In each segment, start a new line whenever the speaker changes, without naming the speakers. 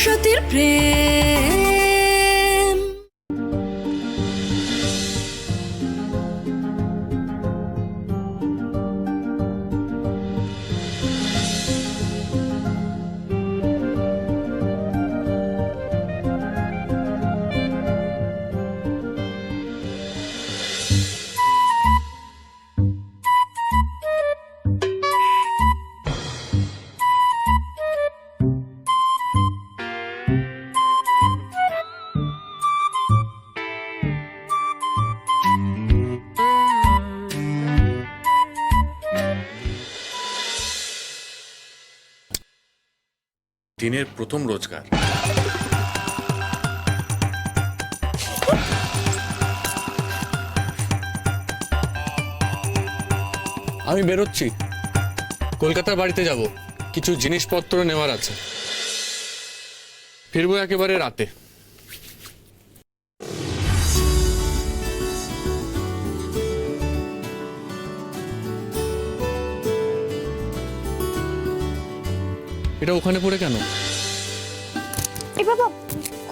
সতীর প্রেম।
দিনের প্রথম রোজগার।
আমি বেরোচ্ছি, কলকাতার বাড়িতে যাব, কিছু জিনিসপত্র নেওয়ার আছে, ফিরবো একেবারে রাতে। এটা ওখানে পড়ে কেন?
এ বাবা,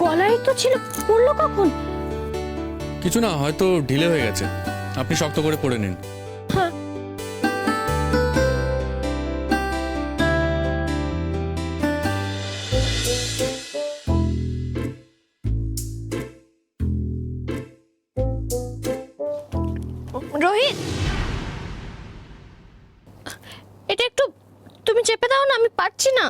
গলায় তো ছিল, পড়লো কখন?
কিছু না, হয়তো ঢিলে হয়ে গেছে, আপনি শক্ত করে পড়ে নিন।
হ্যাঁ। রোহিত, এটা একটু তুমি চেপে দাও না, আমি পারছি না।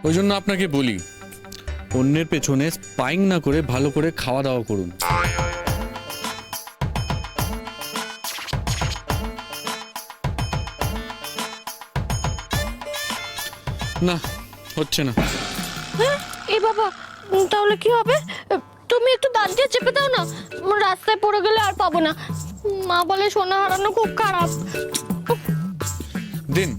ওই জন্য আপনাকে বলি, অন্যের পেছনে স্পাইং না করে ভালো করে খাওয়া দাওয়া করুন। না, হচ্ছে না।
হ্যাঁ, এ বাবা, তাহলে কি হবে? তুমি একটু দাঁত দিয়ে চেপে দাও না, রাস্তায় পড়ে গেলে আর পাবো না। মা বলে সোনা হারানো খুব খারাপ।
দিন।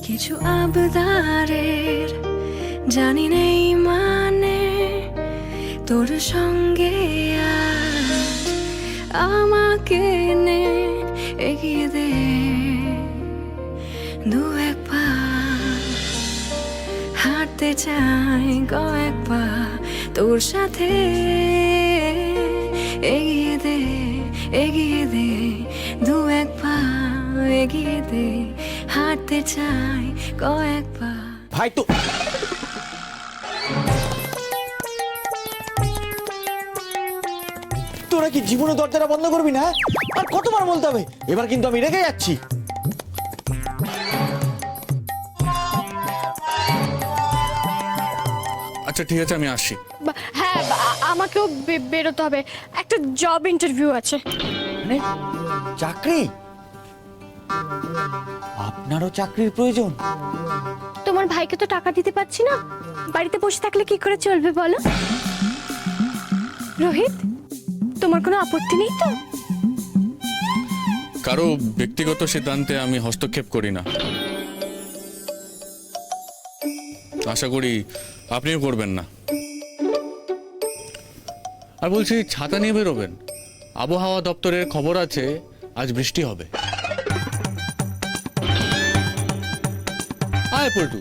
কিছু আবদারের জানি নেই মানে, তোর সঙ্গে আজ আমাকে নে এগিয়ে দে দু এক পা, হাঁটতে চাই কয়েক পা তোর সাথে, এগিয়ে দে দু এক পা, এগিয়ে দে, হাঁটতে চাই কয়েক পা।
ভাই তো তোরা কি জীবনে দরজাটা বন্ধ করবি না? আর কতবার বলতে হবে? এবার কিন্তু আমি রেগে যাচ্ছি।
আচ্ছা ঠিক আছে, আমি আসি।
হ্যাঁ, আমাকেও বেরোতে হবে, একটা জব ইন্টারভিউ আছে।
মানে চাকরি? আপনারও চাকরির প্রয়োজন?
তোমার ভাইকে তো টাকা দিতে পারছি না, বাড়িতে বসে থাকলে কি করে চলবে বলো? রোহিত, তোমার কোনো আপত্তি নেই তো?
কারো ব্যক্তিগত সিদ্ধান্তে আমি হস্তক্ষেপ করি না, আশা করি আপনিও করবেন না। আর বলছি, ছাতা নিয়ে বেরোবেন, আবহাওয়া দপ্তরের খবর আছে আজ বৃষ্টি হবে। আয় পল্টু।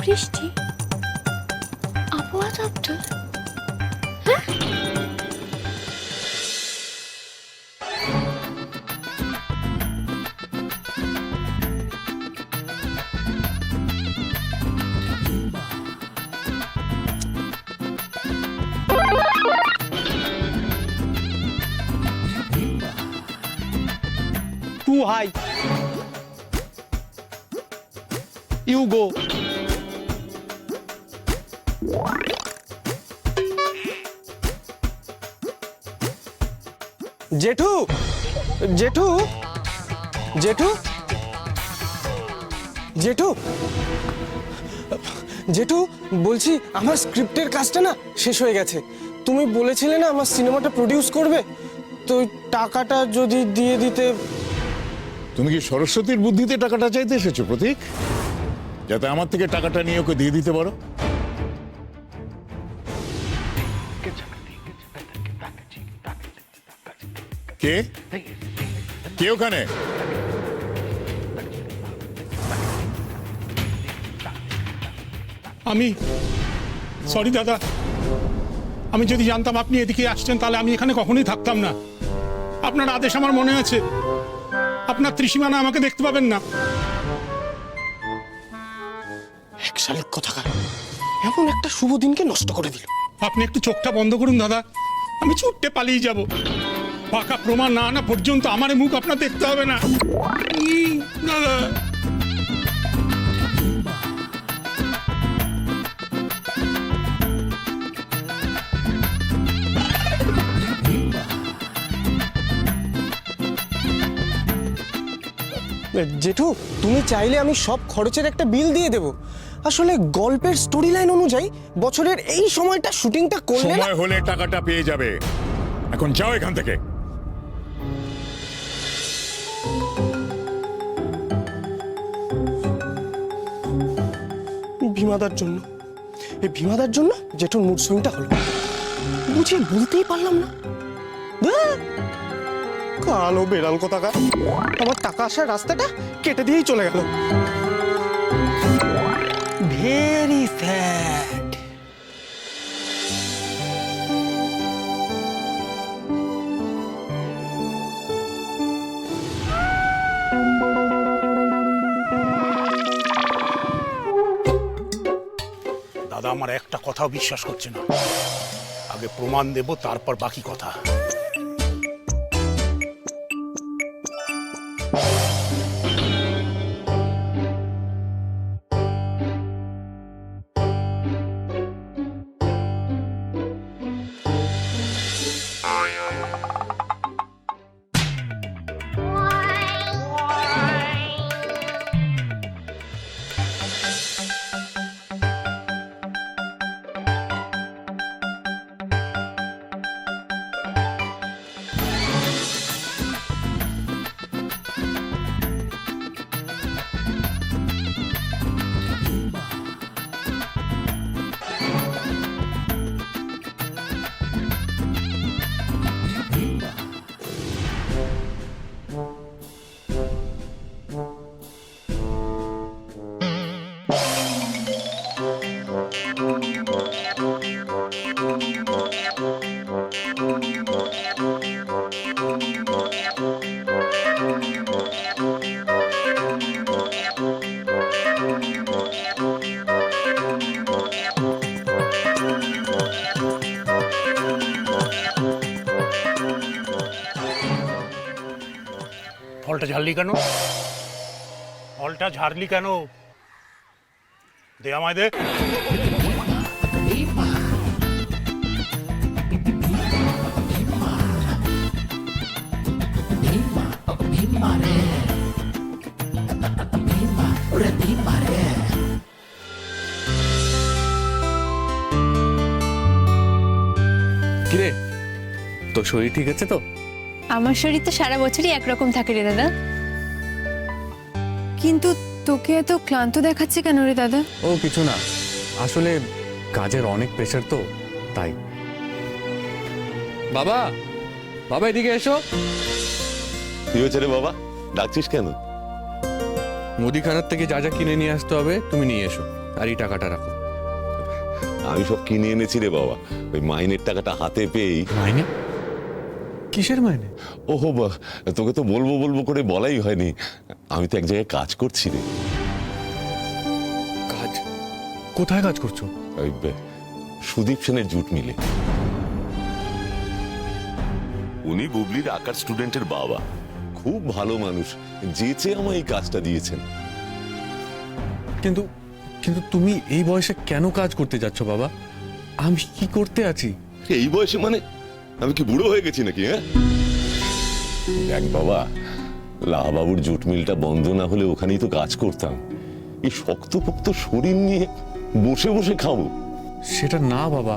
বৃষ্টি? আবহাওয়া দপ্তর?
Too high. You go. জেঠু, জেঠু, জেঠু, জেঠু,
জেঠু বলছি আমার স্ক্রিপ্টের কাজটা না শেষ হয়ে গেছে। তুমি বলেছিলে না আমার সিনেমাটা প্রডিউস করবে, তো ওই টাকাটা যদি দিয়ে দিতে।
তুমি কি সরস্বতীর বুদ্ধিতে টাকাটা চাইতে এসেছো প্রতীক, যাতে আমার থেকে টাকাটা নিয়ে ওকে দিয়ে দিতে পারো? কে কে ওখানে?
আমি সরি দাদা, আমি যদি জানতাম আপনি এদিকে আসছেন তাহলে আমি এখানে কখনোই থাকতাম না। আপনার আদেশ আমার মনে আছে, আপনার ত্রিসীমানা আমাকে দেখতে পাবেন না।
এক শালিক কথাকার এমন একটা শুভ দিনকে নষ্ট করে দিল।
আপনি একটু চোখটা বন্ধ করুন দাদা, আমি ছুটতে পালিয়ে যাব। পাকা প্রমাণ না আনা পর্যন্ত আমার মুখ আপনার দেখতে হবে না। দাদা
জেঠু তুমি চাইলে আমি সব খরচের একটা বিল দিয়ে দেব। আসলে গল্পের স্টোরি লাইন অনুযায়ী বছরের এই সময়টা শুটিংটা করলে না।
সময় হলে টাকাটা পেয়ে যাবে, এখন যাও এখান থেকে।
ভীমাদার জন্য, এই ভীমাদার জন্য জেঠুর মুড সুইংটা হলো, বুঝিয়ে বলতেই পারলাম না। কালো বেড়াল কোথাকার আমার টাকা আসার রাস্তাটা কেটে দিয়েই চলে গেল। Very sad.
দাদা আমার একটা কথাও বিশ্বাস করছে না। আগে প্রমাণ দেব, তারপর বাকি কথা। ফলটা ঝাড়লি কেন? ফলটা ঝাড়লি কেন? দে আমায় দে।
কিরে, তোর শরীর ঠিক আছে তো?
আমার শরীর তো সারা বছরই একরকম থাকে রে দাদা। কিন্তু তোকে এত ক্লান্ত দেখাচ্ছে কেন রে দাদা?
ও কিছু না, আসলে কাজের অনেক প্রেশার তো তাই। বাবা, বাবা এদিকে এসো।
কি হয়েছে রে বাবা, ডাকছিস কেন?
মুদিখানার থেকে যা যা কিনে নিয়ে আসতে হবে তুমি নিয়ে এসো, আর এই টাকাটা রাখো।
আমি সব কিনে এনেছি রে বাবা, ওই মাইনের টাকাটা হাতে পেয়েই।
মাইনে? কিসের মাইনে?
ওহো বা, তোকে তো বলবো বলবো করে বলাই হয়নি, আমি তো এক জায়গায় কাজ করছি রে।
কাজ? কোথায় কাজ করছো?
ওই সুদীপ সেনের জুট মিলে। উনি বুবলির আঁকার স্টুডেন্টের বাবা, খুব ভালো মানুষ, যেচে আমায় এই কাজটা দিয়েছেন।
কিন্তু কিন্তু তুমি এই বয়সে কেন কাজ করতে যাচ্ছ বাবা? আমি কি করতে আছি?
এই বয়সে মানে আমি কি বুড়ো হয়ে গেছি নাকি? হ্যাঁ দেখ বাবা, লাহাবাবুর জুট মিলটা বন্ধ না হলে ওখানেই তো কাজ করতাম। এই শক্তপোক্ত শরীর নিয়ে বসে বসে খাবো।
সেটা না বাবা,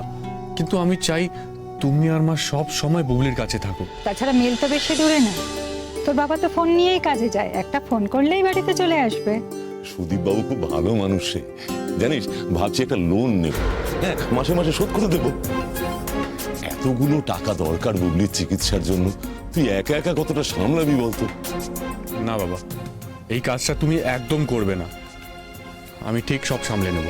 কিন্তু আমি চাই তুমি আর মা সব সময় বুবলির কাছে থাকো।
তাছাড়া মেল তো বেশি দূরে না, তোর বাবা তো ফোন নিয়েই কাজে যায়, একটা ফোন করলেই বাড়িতে চলে আসবে।
সুদীপ বাবু খুব ভালো মানুষ সে, জানিস, ভাবছি একটা লোন নেব, হ্যাঁ, মাসে মাসে শোধ করে দেবো। এতগুলো টাকা দরকার বুবলির চিকিৎসার জন্য, তুই একা একা কতটা সামলাবি বলতো?
না বাবা, এই কাজটা তুমি একদম করবে না, আমি ঠিক সব সামলে নেব।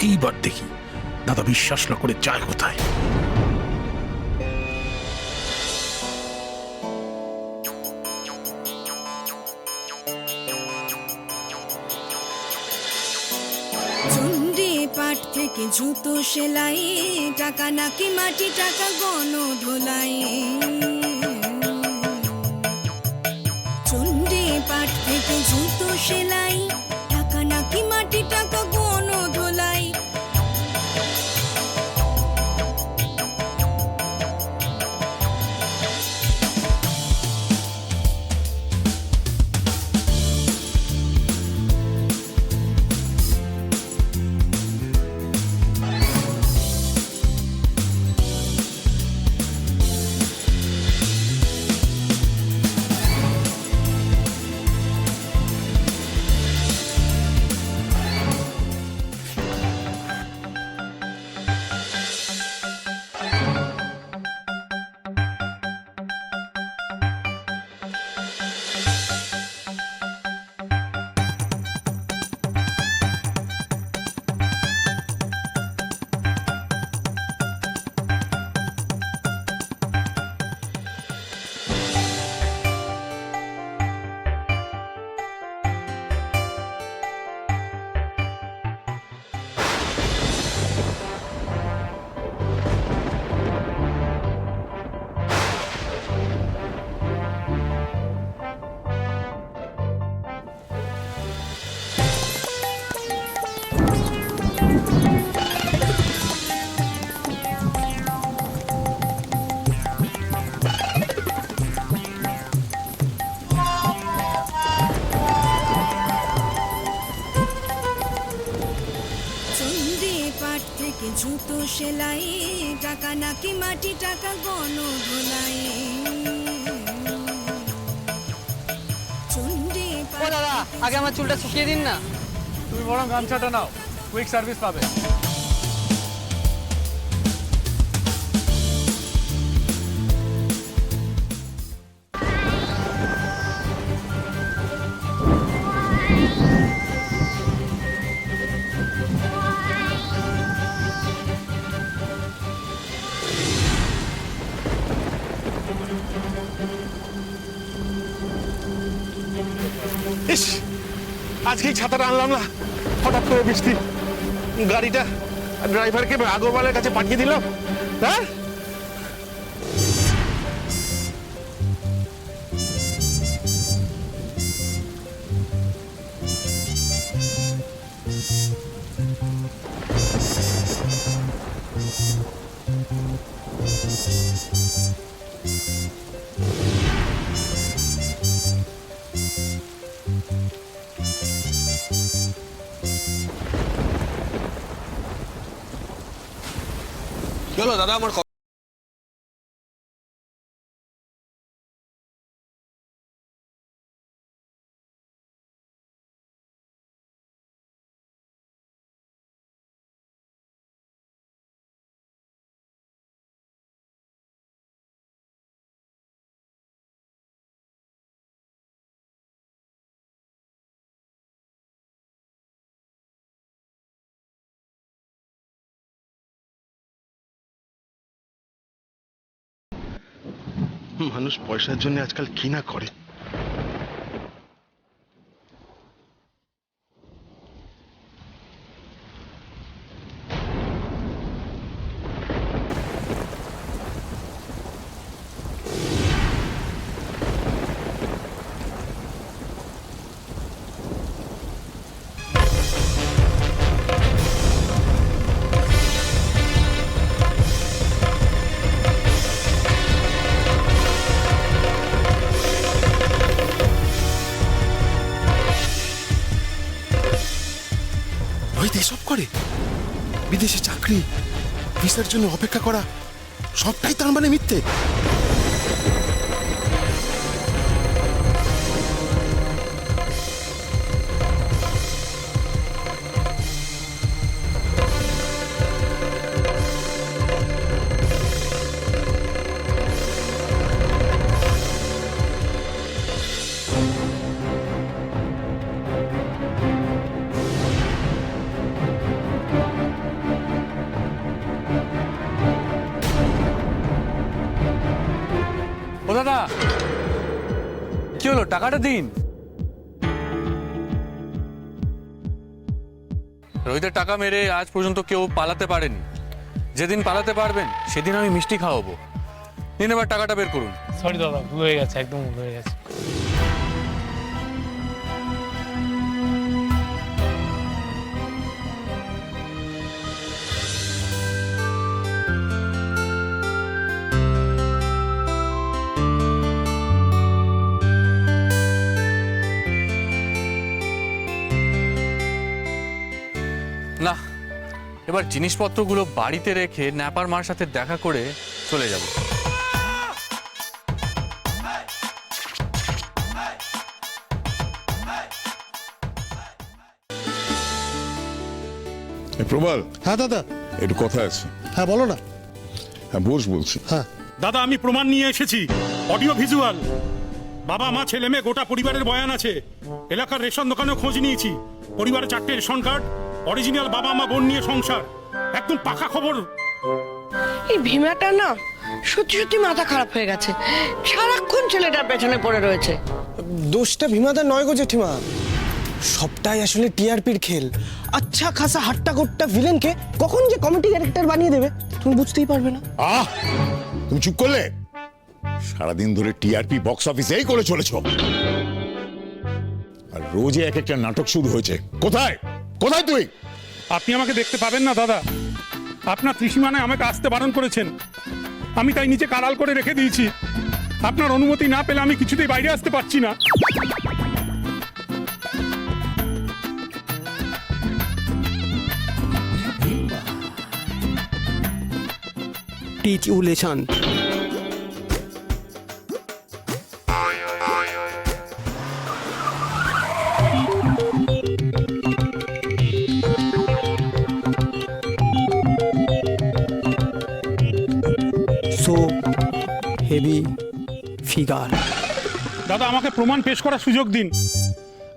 এইবার দেখি দাদা বিশ্বাস না করে যায় কোথায়।
চুন্ডি পাট থেকে জুতো সেলাই, টাকা নাকি মাটি, টাকা গণ ধোলাই। চুন্ডি পাট থেকে জুতো সেলাই, টাকা নাকি মাটি, টাকা গণ ধোলাই। জুতো সেলাই, টাকা নাকি মাটি, টাকা গণ ধোলাই। চুন্ডি
ও দাদা, আগে আমার চুলটা শুকিয়ে দিন না।
তুমি বরং গামছাটা নাও, কুইক সার্ভিস পাবে।
ইস, আজকেই ছাতাটা আনলাম না, হঠাৎ করে বৃষ্টি। গাড়িটা ড্রাইভারকে আগরওয়ালের কাছে পাঠিয়ে দিলাম। হ্যাঁ,
চলো দাদা, আমার
মানুষ পয়সার জন্য আজকাল কি না করে। এসব করে? বিদেশে চাকরি, ভিসার জন্য অপেক্ষা করা, সবটাই তার মানে মিথ্যে।
ও দাদা, কি হলো, টাকাটা দিন। রোহিতের টাকা মেরে আজ পর্যন্ত কেউ পালাতে পারেনি। যেদিন পালাতে পারবেন সেদিন আমি মিষ্টি খাওয়াবো। নিন এবার টাকাটা বের করুন।
সরি দাদা, ভুল হয়ে গেছে, একদম ভুল হয়ে গেছে।
না, এবার জিনিসপত্রগুলো বাড়িতে রেখে ন্যাপার মার সাথে দেখা করে চলে যাব।
প্রবল,
হ্যাঁ দাদা।
একটু কথা আছে।
হ্যাঁ বলো না।
হ্যাঁ বস বলছি।
হ্যাঁ দাদা, আমি প্রমাণ নিয়ে এসেছি, অডিও ভিজুয়াল। বাবা মা ছেলে মেয়ে গোটা পরিবারের বয়ান আছে। এলাকার রেশন দোকানেও খোঁজ নিয়েছি। পরিবারের 4টে রেশন কার্ড, অরিজিনাল বাবা মা বোন নিয়ে সংসার, একদম পাকা খবর।
এই ভীমাটা না সত্যি সত্যি মাথা খারাপ হয়ে গেছে, সারাক্ষণ ছেলেটার পেছনে পড়ে রয়েছে।
দোষটা ভীমাদার নয় গো জেঠিমা, সবটাই আসলে টিআরপির খেল। আচ্ছা খাসা হাট্টা গোট্টা ভিলেনকে কখন যে কমেডি ক্যারেক্টার বানিয়ে দেবে তুমি বুঝতেই পারবে না।
তুমি চুপ করলে? সারাদিন ধরে টিআরপি বক্স অফিসেই করে চলেছ, আর রোজে এক একটা নাটক শুরু হয়েছে। কোথায় কোথায় তুই?
আপনি আমাকে দেখতে পাবেন না দাদা। আপনার ত্রিসীমানায় আমাকে আসতে বারণ করেছেন, আমি তাই নিচে কাড়াল করে রেখে দিয়েছি। আপনার অনুমতি না পেলে আমি কিছুতেই বাইরে আসতে পারছি না।
Teach you lesson. So heavy figure.
দাদা, আমাকে প্রমাণ পেশ করার সুযোগ দিন।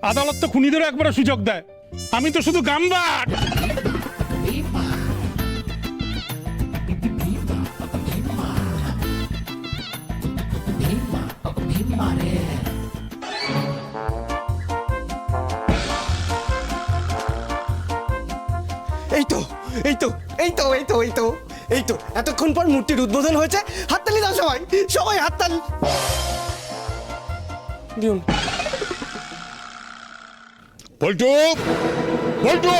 আদালত তো খুনিদেরও একবারে সুযোগ দেয়, আমি তো শুধু গাম্বার।
এই তো এই তো এই তো এই তো এই তো এই তো এতক্ষণ পর মূর্তির উদ্বোধন হয়েছে। হাততালি দাও সবাই, সবাই হাততালি দিন।
পল্টু, পল্টু,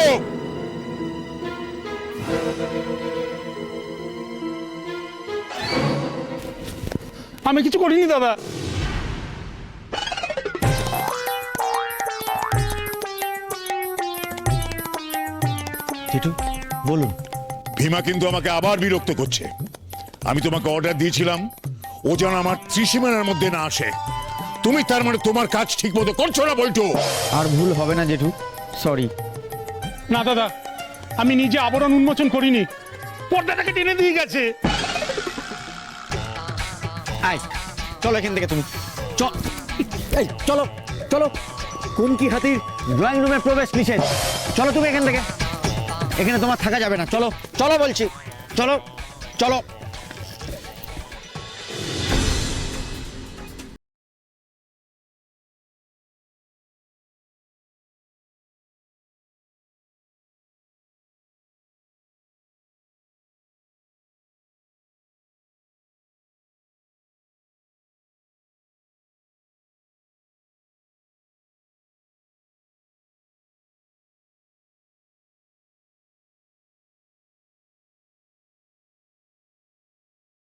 আমি কিছু করিনি দাদা।
জেঠু বলুন।
ভীমা কিন্তু আমাকে আবার বিরক্ত করছে। আমি তোমাকে অর্ডার দিয়েছিলাম ও যেন আমার ত্রিসীমানার মধ্যে না আসে। তুমি তার মানে তোমার কাজ ঠিক মতো করছো না বল্টু।
আর ভুল হবে না জেঠু, সরি।
না দাদা, আমি নিজে আবরণ উন্মোচন করিনি, পর্দাটাকে টেনে দিয়ে গেছে।
আয় চলো এখান থেকে, তুমি এই চলো চলো। কোন কি হাতির ড্রয়িং রুমে প্রবেশ নিষেধ। চলো তুমি এখান থেকে, এখানে তোমার থাকা যাবে না। চলো চলো বলছি, চলো চলো।